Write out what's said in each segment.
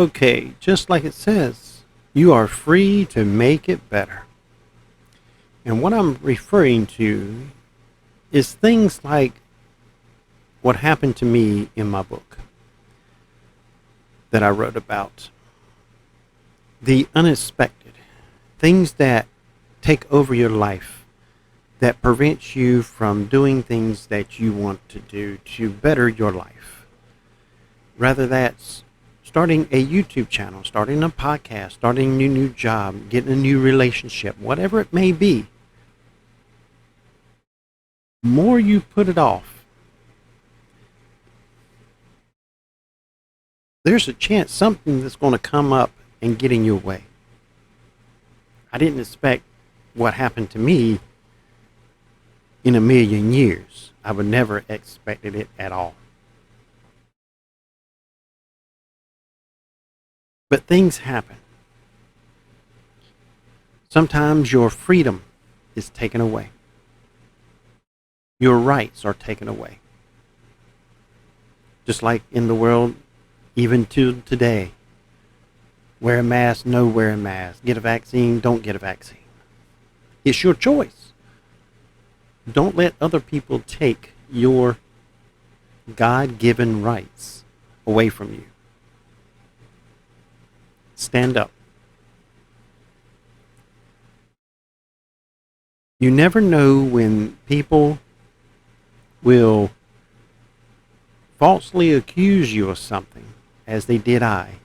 Okay, just like it says, you are free to make it better. And what I'm referring to is things like what happened to me in my book that I wrote about. The unexpected, things that take over your life that prevents you from doing things that you want to do to better your life. Rather that's starting a YouTube channel, starting a podcast, starting a new job, getting a new relationship, whatever it may be. More you put it off, there's a chance something that's going to come up and get in your way. I didn't expect what happened to me in a million years. I would never expected it at all. But things happen. Sometimes your freedom is taken away. Your rights are taken away. Just like in the world, even to today. Wear a mask, no wear a mask. Get a vaccine, don't get a vaccine. It's your choice. Don't let other people take your God-given rights away from you. Stand up. You never know when people will falsely accuse you of something, as they did I.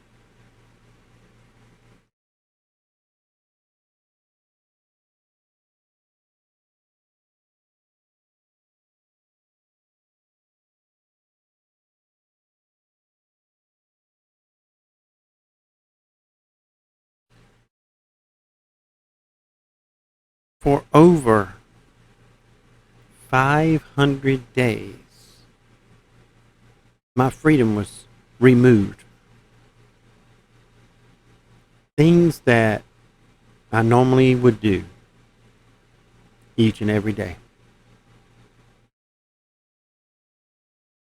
For over 500 days, my freedom was removed. Things that I normally would do each and every day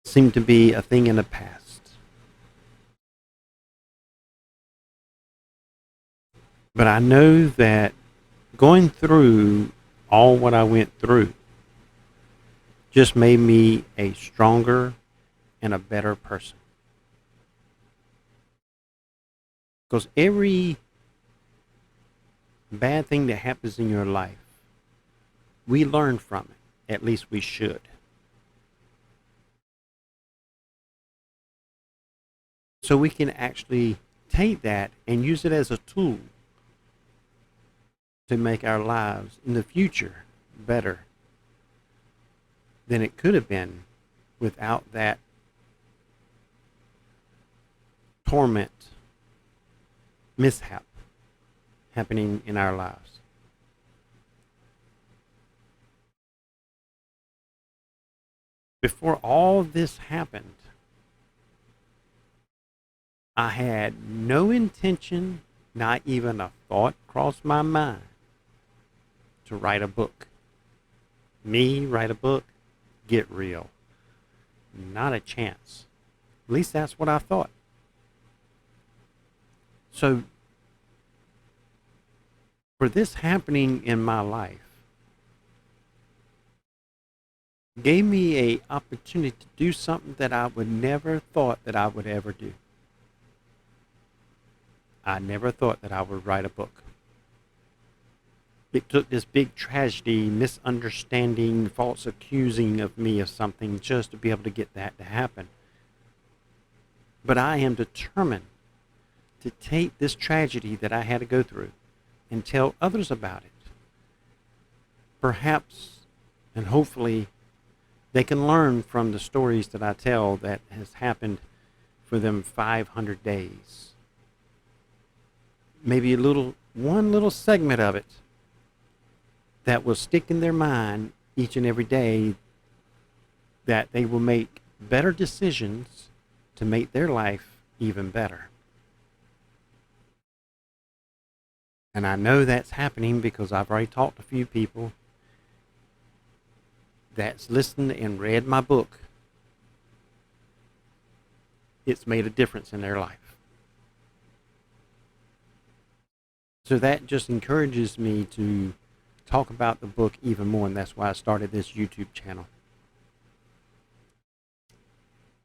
seemed to be a thing in the past. But I know that going through all what I went through just made me a stronger and a better person. Because every bad thing that happens in your life, we learn from it. At least we should. So we can actually take that and use it as a tool to make our lives in the future better than it could have been without that torment, mishap happening in our lives. Before all this happened, I had no intention, not even a thought crossed my mind to write a book. Me write a book? Get real. Not a chance. At least that's what I thought. So, for this happening in my life, gave me a opportunity to do something that I would never thought that I would ever do. I never thought that I would write a book. It took this big tragedy, misunderstanding, false accusing of me of something just to be able to get that to happen. But I am determined to take this tragedy that I had to go through and tell others about it. Perhaps and hopefully they can learn from the stories that I tell that has happened for them 500 days. Maybe one little segment of it that will stick in their mind each and every day, that they will make better decisions to make their life even better. And I know that's happening because I've already talked to a few people that's listened and read my book. It's made a difference in their life. So that just encourages me to talk about the book even more, and that's why I started this YouTube channel.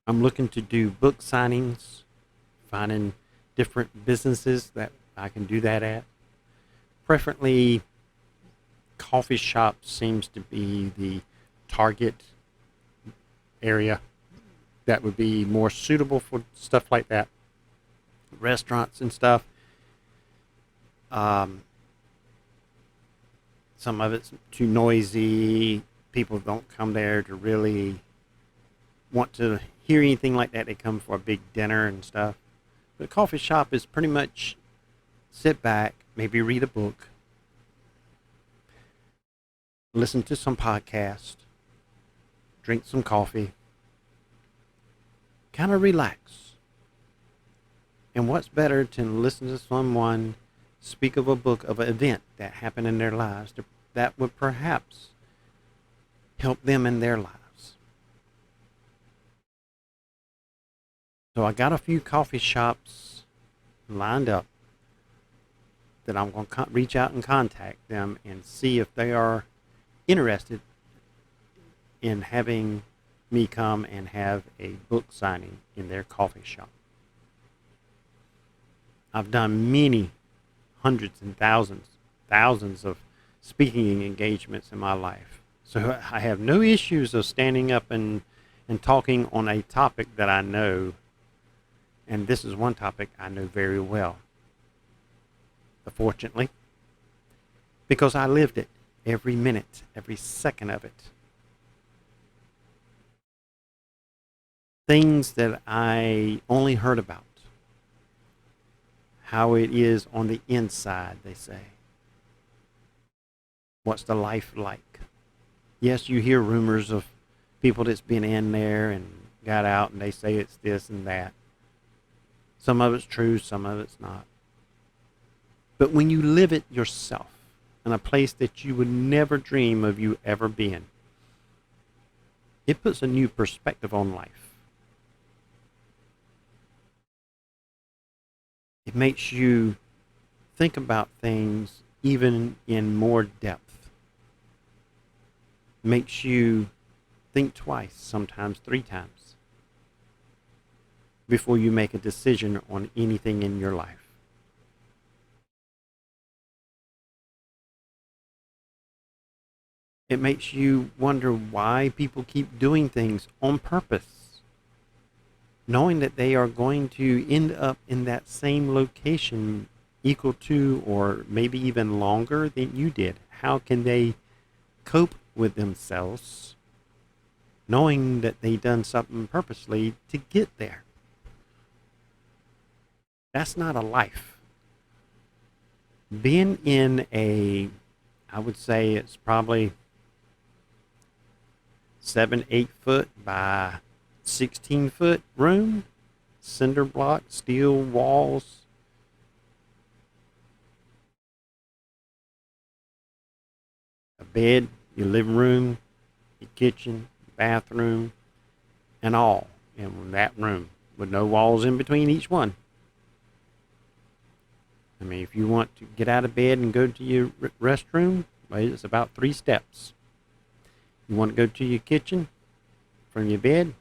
I'm looking to do book signings, finding different businesses that I can do that at. Preferably, coffee shop seems to be the target area that would be more suitable for stuff like that. Restaurants and stuff. Um, some of it's too noisy. People don't come there to really want to hear anything like that. They come for a big dinner and stuff. But a coffee shop is pretty much sit back, maybe read a book, listen to some podcast, drink some coffee, kind of relax. And what's better to listen to someone speak of a book, of an event that happened in their lives that would perhaps help them in their lives. So I got a few coffee shops lined up that I'm going to reach out and contact them and see if they are interested in having me come and have a book signing in their coffee shop. I've done many hundreds and thousands of speaking engagements in my life. So I have no issues of standing up and talking on a topic that I know. And this is one topic I know very well. Fortunately, because I lived it every minute, every second of it. Things that I only heard about. How it is on the inside, they say. What's the life like? Yes, you hear rumors of people that's been in there and got out and they say it's this and that. Some of it's true, some of it's not. But when you live it yourself in a place that you would never dream of you ever being, it puts a new perspective on life. It makes you think about things even in more depth. It makes you think twice, sometimes 3 times, before you make a decision on anything in your life. It makes you wonder why people keep doing things on purpose, knowing that they are going to end up in that same location equal to or maybe even longer than you did. How can they cope with themselves knowing that they done something purposely to get there? That's not a life. Being in I would say it's probably 7-8 foot by 16-foot room, cinder block, steel walls, a bed, your living room, your kitchen, bathroom, and all in that room with no walls in between each one. I mean, if you want to get out of bed and go to your restroom, well, it's about 3 steps. You want to go to your kitchen from your bed,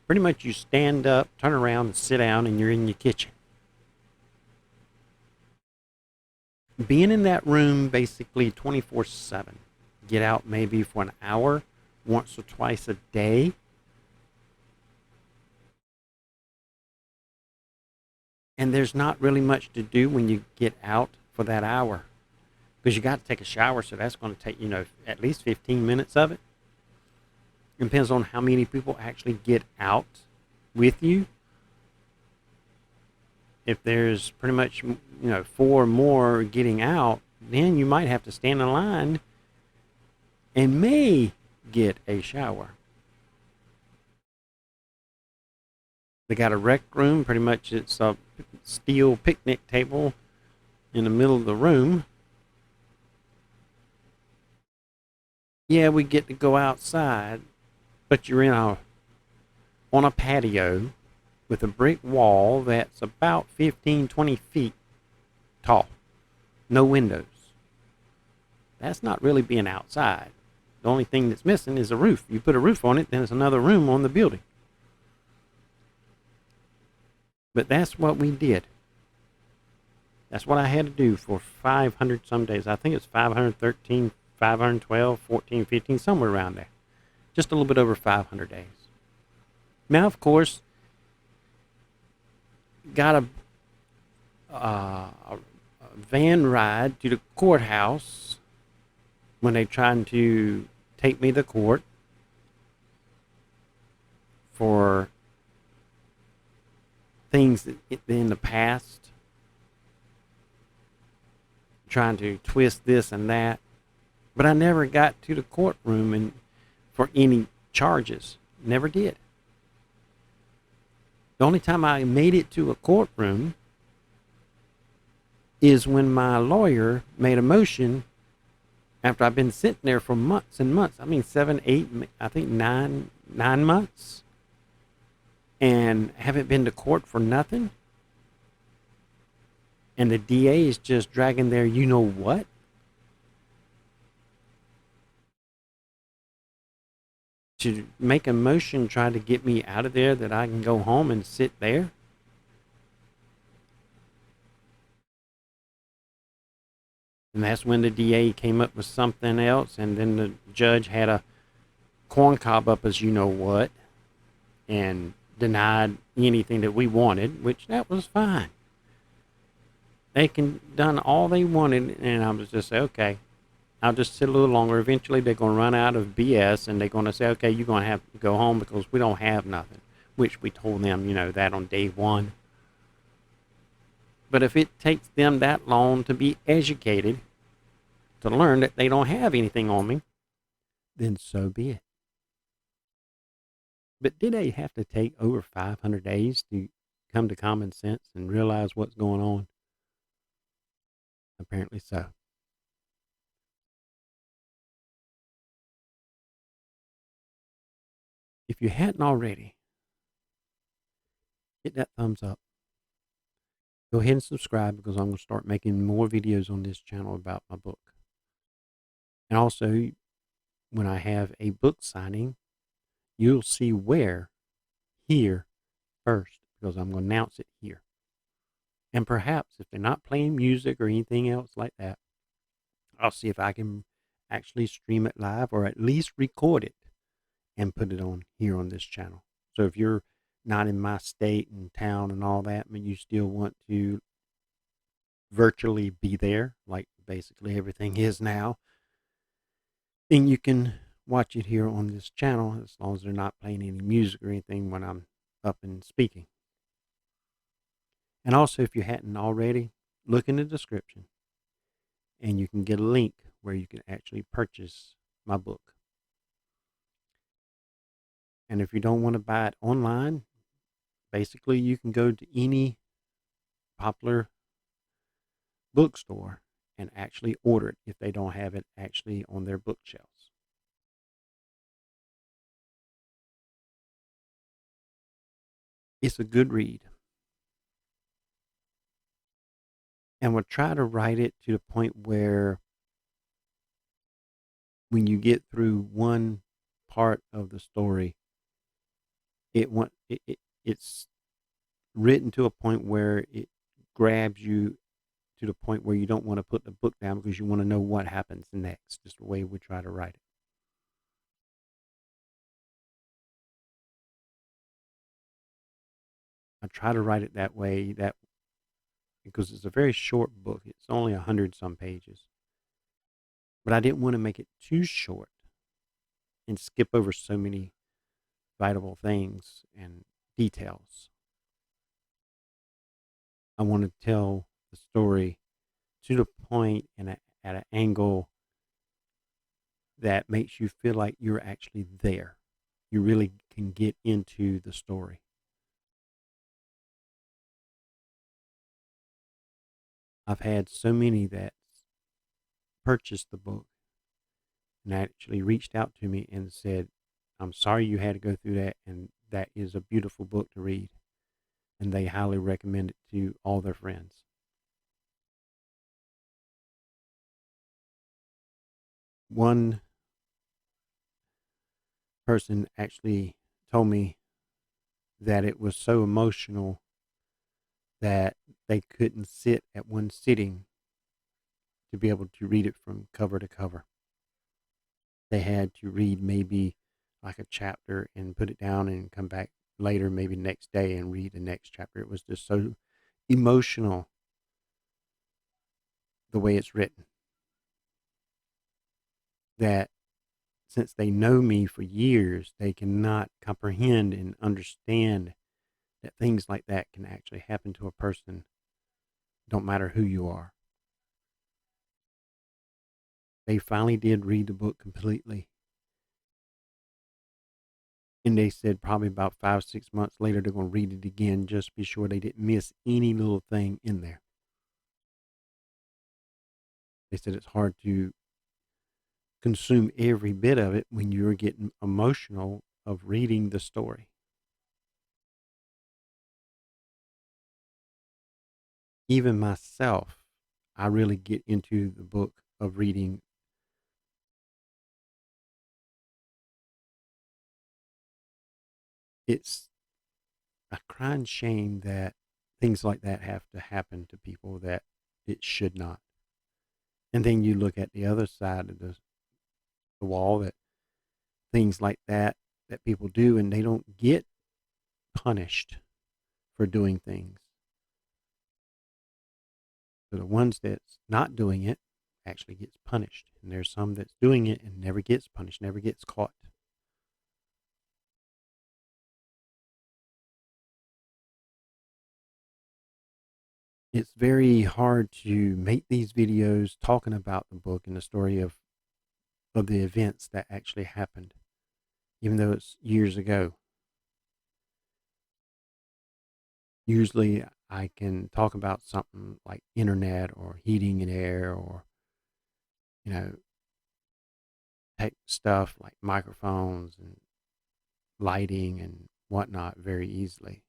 pretty much you stand up, turn around, and sit down, and you're in your kitchen. Being in that room basically 24/7. Get out maybe for an hour, once or twice a day. And there's not really much to do when you get out for that hour. Because you got to take a shower, so that's going to take, at least 15 minutes of it. It depends on how many people actually get out with you. If there's pretty much, 4 or more getting out, then you might have to stand in line and may get a shower. They got a rec room, pretty much it's a steel picnic table in the middle of the room. Yeah, we get to go outside, but you're on a patio with a brick wall that's about 15, 20 feet tall. no windows. That's not really being outside. The only thing that's missing is a roof. You put a roof on it, then it's another room on the building. But that's what we did. That's what I had to do for 500 some days. I think it's 513, 512, 14, 15, somewhere around there. Just a little bit over 500 days. Now, of course, got a van ride to the courthouse when they tried to take me to court for things that in the past, trying to twist this and that. But I never got to the courtroom and for any charges. Never did. The only time I made it to a courtroom is when my lawyer made a motion after I've been sitting there for months and months. I mean, 7, 8, I think 9 months, and haven't been to court for nothing. And the DA is just dragging their you know what. To make a motion trying to get me out of there that I can go home and sit there. And that's when the DA came up with something else, and then the judge had a corn cob up as you know what, and denied anything that we wanted, which that was fine. They can done all they wanted, and I was just say, okay, I'll just sit a little longer. Eventually, they're going to run out of BS, and they're going to say, okay, you're going to have to go home because we don't have nothing, which we told them, that on day one. But if it takes them that long to be educated, to learn that they don't have anything on me, then so be it. But did they have to take over 500 days to come to common sense and realize what's going on? Apparently so. If you hadn't already, hit that thumbs up. Go ahead and subscribe because I'm going to start making more videos on this channel about my book. And also, when I have a book signing, you'll see where here first because I'm going to announce it here. And perhaps if they're not playing music or anything else like that, I'll see if I can actually stream it live or at least record it and put it on here on this channel. So if you're not in my state and town and all that, but you still want to virtually be there, like basically everything is now, then you can watch it here on this channel as long as they're not playing any music or anything when I'm up and speaking. And also, if you hadn't already, look in the description and you can get a link where you can actually purchase my book. And if you don't want to buy it online, basically you can go to any popular bookstore and actually order it if they don't have it actually on their bookshelves. It's a good read. And we'll try to write it to the point where when you get through one part of the story, it's written to a point where it grabs you to the point where you don't want to put the book down because you want to know what happens next. Just the way we try to write it. I try to write it that way because it's a very short book. It's only 100 some pages. But I didn't want to make it too short and skip over so many vital things and details. I want to tell the story to the point and at an angle that makes you feel like you're actually there. You really can get into the story. I've had so many that purchased the book and actually reached out to me and said, I'm sorry you had to go through that, and that is a beautiful book to read. And they highly recommend it to all their friends. One person actually told me that it was so emotional that they couldn't sit at one sitting to be able to read it from cover to cover. They had to read maybe like a chapter and put it down and come back later, maybe next day, and read the next chapter. It was just so emotional the way it's written that since they know me for years, they cannot comprehend and understand that things like that can actually happen to a person, don't matter who you are. They finally did read the book completely. And they said probably about 5, 6 months later, they're going to read it again just to be sure they didn't miss any little thing in there. They said it's hard to consume every bit of it when you're getting emotional of reading the story. Even myself, I really get into the book of reading. It's a crying shame that things like that have to happen to people that it should not. And then you look at the other side of the wall that things like that people do and they don't get punished for doing things. So the ones that's not doing it actually gets punished. And there's some that's doing it and never gets punished, never gets caught. It's very hard to make these videos talking about the book and the story of the events that actually happened, even though it's years ago. Usually I can talk about something like internet or heating and air or, you know, tech stuff like microphones and lighting and whatnot very easily.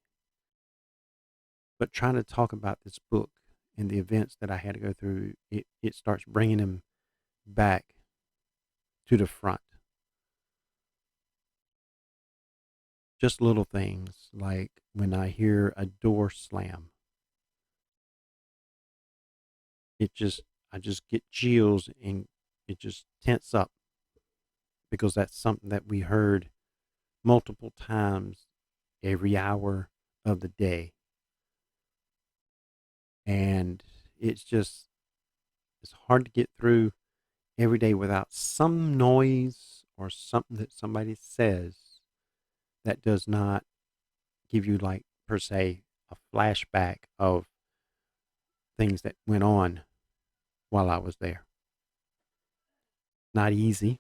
But trying to talk about this book and the events that I had to go through, it starts bringing them back to the front. Just little things like when I hear a door slam, it just, I just get chills and it just tense up because that's something that we heard multiple times every hour of the day. And it's just, it's hard to get through every day without some noise or something that somebody says that does not give you, like, per se, a flashback of things that went on while I was there. Not easy,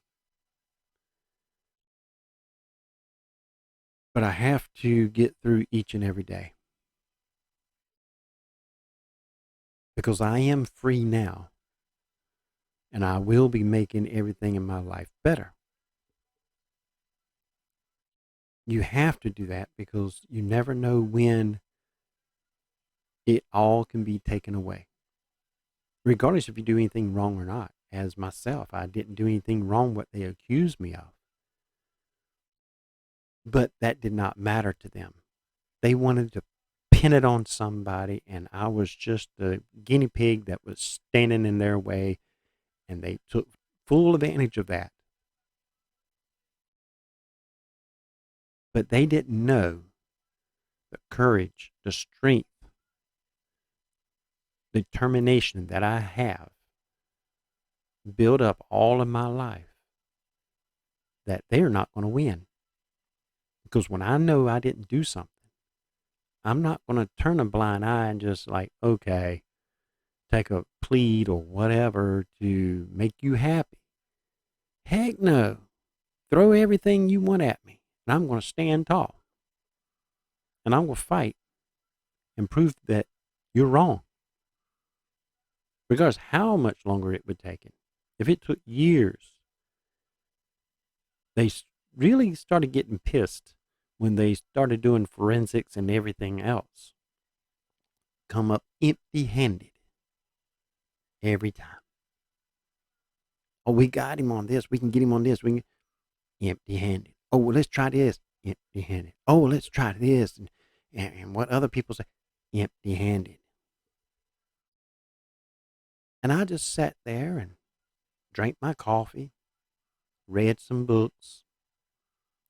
but I have to get through each and every day because I am free now and I will be making everything in my life better. You have to do that because you never know when it all can be taken away, regardless if you do anything wrong or not. As myself, I didn't do anything wrong what they accused me of, but that did not matter to them. They wanted to pin it on somebody, and I was just the guinea pig that was standing in their way, and they took full advantage of that. But they didn't know the courage, the strength, the determination that I have built up all of my life, that they're not going to win. Because when I know I didn't do something, I'm not going to turn a blind eye and just like, okay, take a plead or whatever to make you happy. Heck no. Throw everything you want at me, and I'm going to stand tall. And I'm going to fight and prove that you're wrong, regardless how much longer it would take it. If it took years, they really started getting pissed when they started doing forensics and everything else. Come up empty handed every time. Oh, we got him on this. We can get him on this. We can empty handed. Oh, well, let's try this. Empty handed. Oh, well, let's try this. And what other people say, empty handed. And I just sat there and drank my coffee, read some books,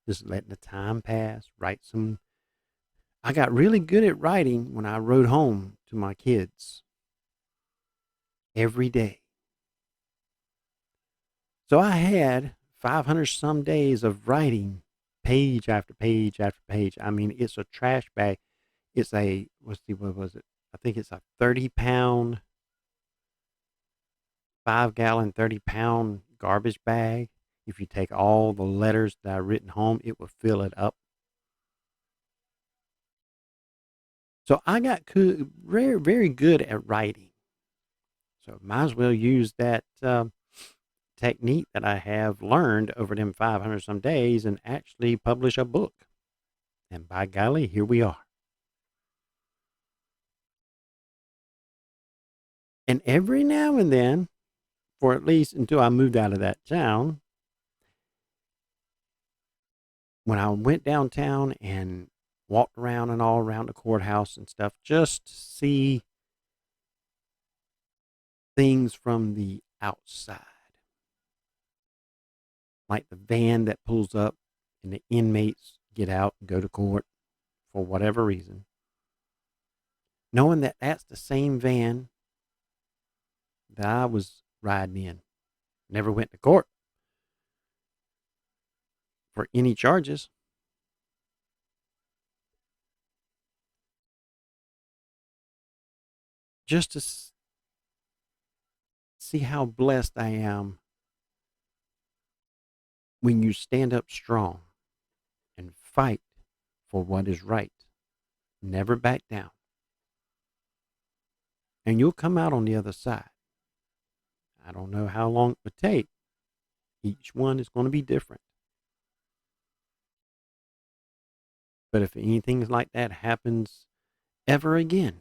just letting the time pass, write some. I got really good at writing when I wrote home to my kids every day. So I had 500 some days of writing page after page after page. I mean, it's a trash bag. It's a, let's see, what was it? I think it's a 30-pound, 5-gallon, 30-pound garbage bag. If you take all the letters that I've written home, it will fill it up. So I got very, very good at writing. So might as well use that technique that I have learned over them 500 some days and actually publish a book. And by golly, here we are. And every now and then, for at least until I moved out of that town, when I went downtown and walked around and all around the courthouse and stuff, just to see things from the outside. Like the van that pulls up and the inmates get out and go to court for whatever reason. Knowing that that's the same van that I was riding in. Never went to court for any charges. Just to see how blessed I am when you stand up strong and fight for what is right. Never back down. And you'll come out on the other side. I don't know how long it would take. Each one is going to be different. But if anything like that happens ever again,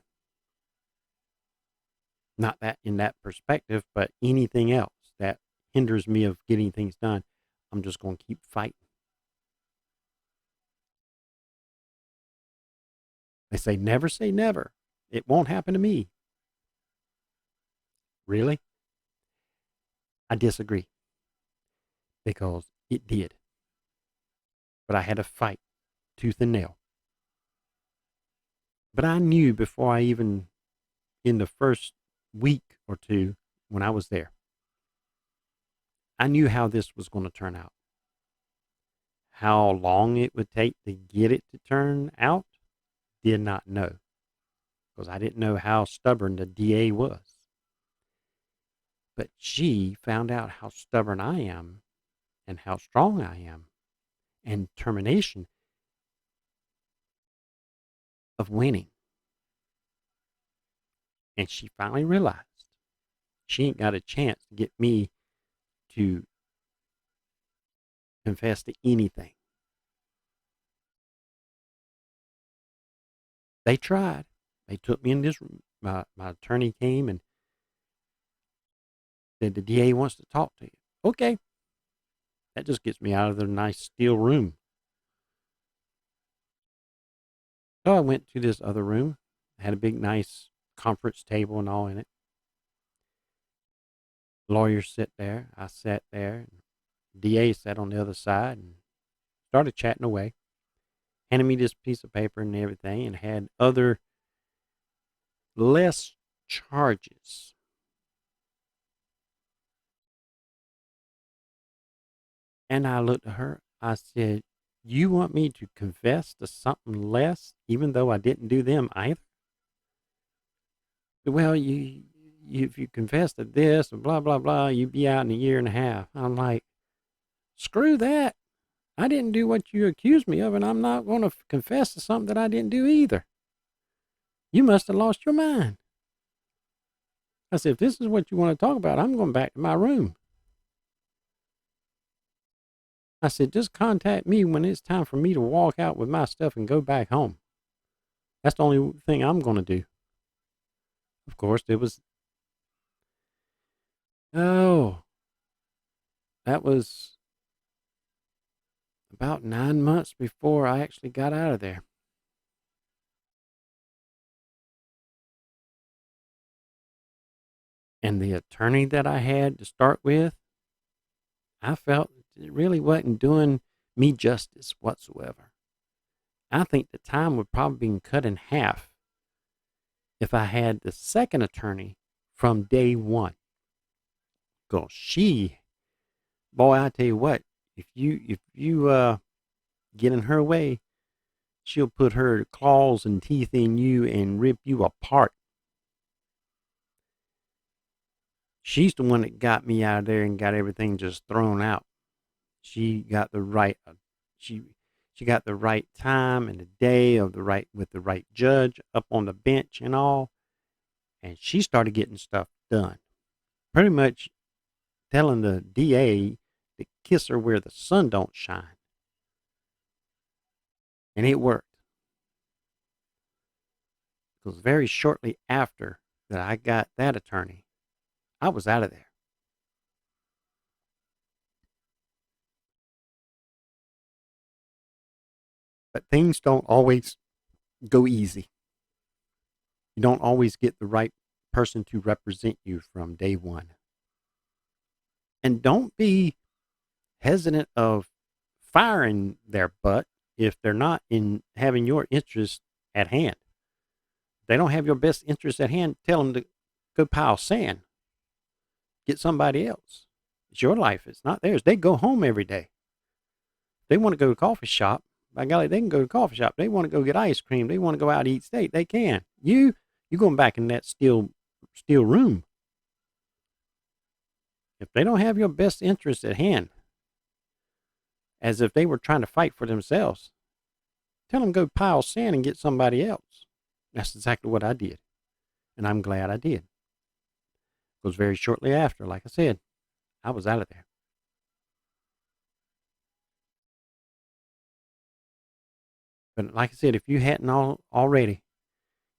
not that in that perspective, but anything else that hinders me of getting things done, I'm just going to keep fighting. They say never. It won't happen to me. Really? I disagree because it did. But I had to fight tooth and nail. But I knew before I even, in the first week or two when I was there, I knew how this was going to turn out. How long it would take to get it to turn out, did not know because I didn't know how stubborn the DA was. But she found out how stubborn I am and how strong I am and determination of winning. And she finally realized she ain't got a chance to get me to confess to anything. They tried. They took me in this room. My attorney came and said, the DA wants to talk to you. Okay. That just gets me out of the nice steel room. So I went to this other room. It had a big, nice conference table and all in it. Lawyers sit there. I sat there. DA sat on the other side and started chatting away. Handed me this piece of paper and everything and had other less charges. And I looked at her. I said, you want me to confess to something less, even though I didn't do them either? Well, if you confess to this and blah, blah, blah, you'd be out in a year and a half. I'm like, screw that. I didn't do what you accused me of, and I'm not going to confess to something that I didn't do either. You must have lost your mind. I said, if this is what you want to talk about, I'm going back to my room. I said, just contact me when it's time for me to walk out with my stuff and go back home. That's the only thing I'm going to do. Of course, it was, oh, That was about 9 months before I actually got out of there. And the attorney that I had to start with, I felt it really wasn't doing me justice whatsoever. I think the time would probably been cut in half if I had the second attorney from day one. Cause she, boy, I tell you what, if you get in her way, she'll put her claws and teeth in you and rip you apart. She's the one that got me out of there and got everything just thrown out. She got the right she she got the right time and the day of the right with the right judge up on the bench and all, and she started getting stuff done. Pretty much telling the DA to kiss her where the sun don't shine. And it worked. Because very shortly after that I got that attorney, I was out of there. But things don't always go easy. You don't always get the right person to represent you from day one. And don't be hesitant of firing their butt if they're not in having your interest at hand. If they don't have your best interest at hand, tell them to go pile sand. Get somebody else. It's your life. It's not theirs. They go home every day. They want to go to a coffee shop. By golly, they can go to a coffee shop. They want to go get ice cream. They want to go out and eat steak. They can. You going back in that steel room. If they don't have your best interest at hand, as if they were trying to fight for themselves, tell them go pile sand and get somebody else. That's exactly what I did. And I'm glad I did. Because very shortly after, like I said, I was out of there. But like I said, if you hadn't already,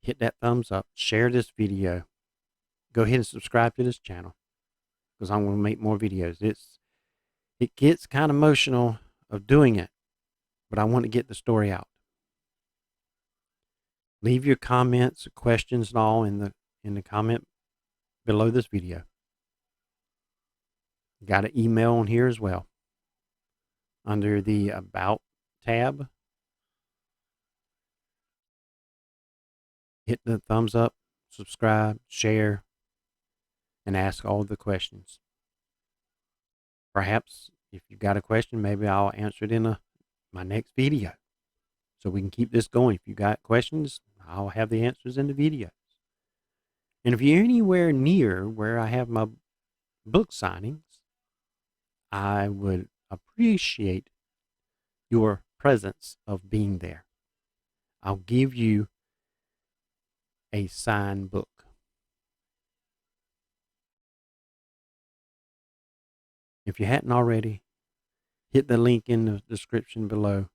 hit that thumbs up, share this video, go ahead and subscribe to this channel because I'm going to make more videos. It gets kind of emotional of doing it, but I want to get the story out. Leave your comments, questions, and all in the comment below this video. Got an email on here as well under the About tab. Hit the thumbs up, subscribe, share, and ask all the questions. Perhaps if you've got a question, maybe I'll answer it in my next video. So we can keep this going. If you got questions, I'll have the answers in the videos. And if you're anywhere near where I have my book signings, I would appreciate your presence of being there. I'll give you a signed book. If you hadn't already, hit the link in the description below.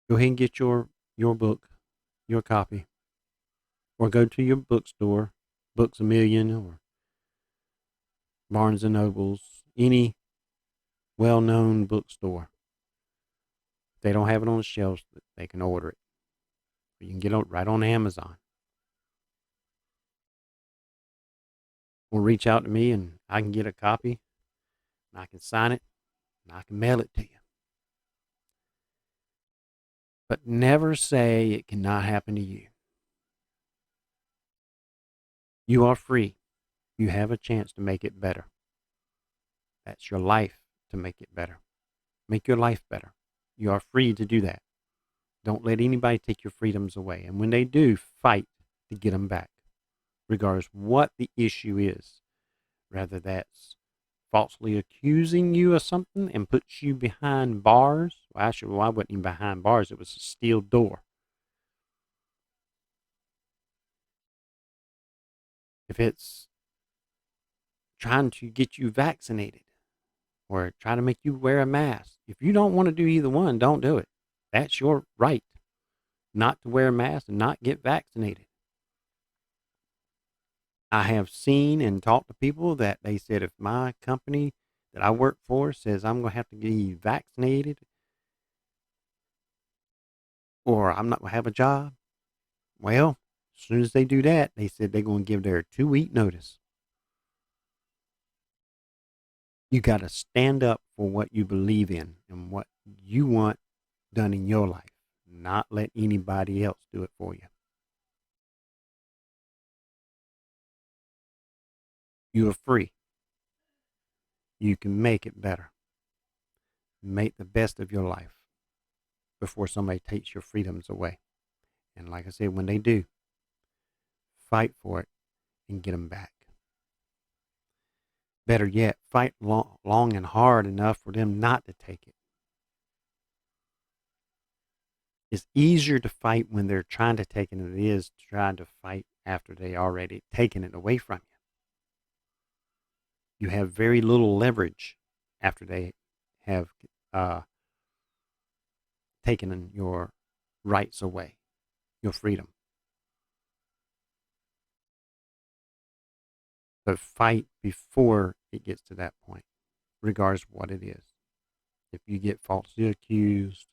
Go ahead and get your book, your copy, or go to your bookstore, Books a Million or Barnes and Nobles, any well-known bookstore. If they don't have it on the shelves, they can order it. You can get it right on Amazon. Or reach out to me and I can get a copy and I can sign it and I can mail it to you. But never say it cannot happen to you. You are free. You have a chance to make it better. That's your life to make it better. Make your life better. You are free to do that. Don't let anybody take your freedoms away. And when they do, fight to get them back, regardless what the issue is. Rather that's falsely accusing you of something and puts you behind bars. Well, actually, I wasn't even behind bars. It was a steel door. If it's trying to get you vaccinated or try to make you wear a mask, if you don't want to do either one, don't do it. That's your right not to wear a mask and not get vaccinated. I have seen and talked to people that they said if my company that I work for says I'm going to have to be vaccinated or I'm not going to have a job, well, as soon as they do that, they said they're going to give their 2 week notice. You got to stand up for what you believe in and what you want done in your life, not let anybody else do it for you. You are free. You can make it better. Make the best of your life before somebody takes your freedoms away. And like I said, when they do, fight for it and get them back. Better yet, fight long and hard enough for them not to take it. It's easier to fight when they're trying to take it than it is trying to fight after they already taken it away from you. You have very little leverage after they have uh, taken your rights away, your freedom. So fight before it gets to that point, regardless of what it is. If you get falsely accused,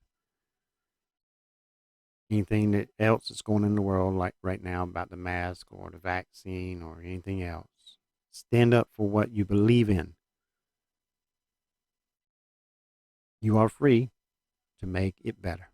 anything that else that's going in the world, like right now about the mask or the vaccine or anything else, stand up for what you believe in. You are free to make it better.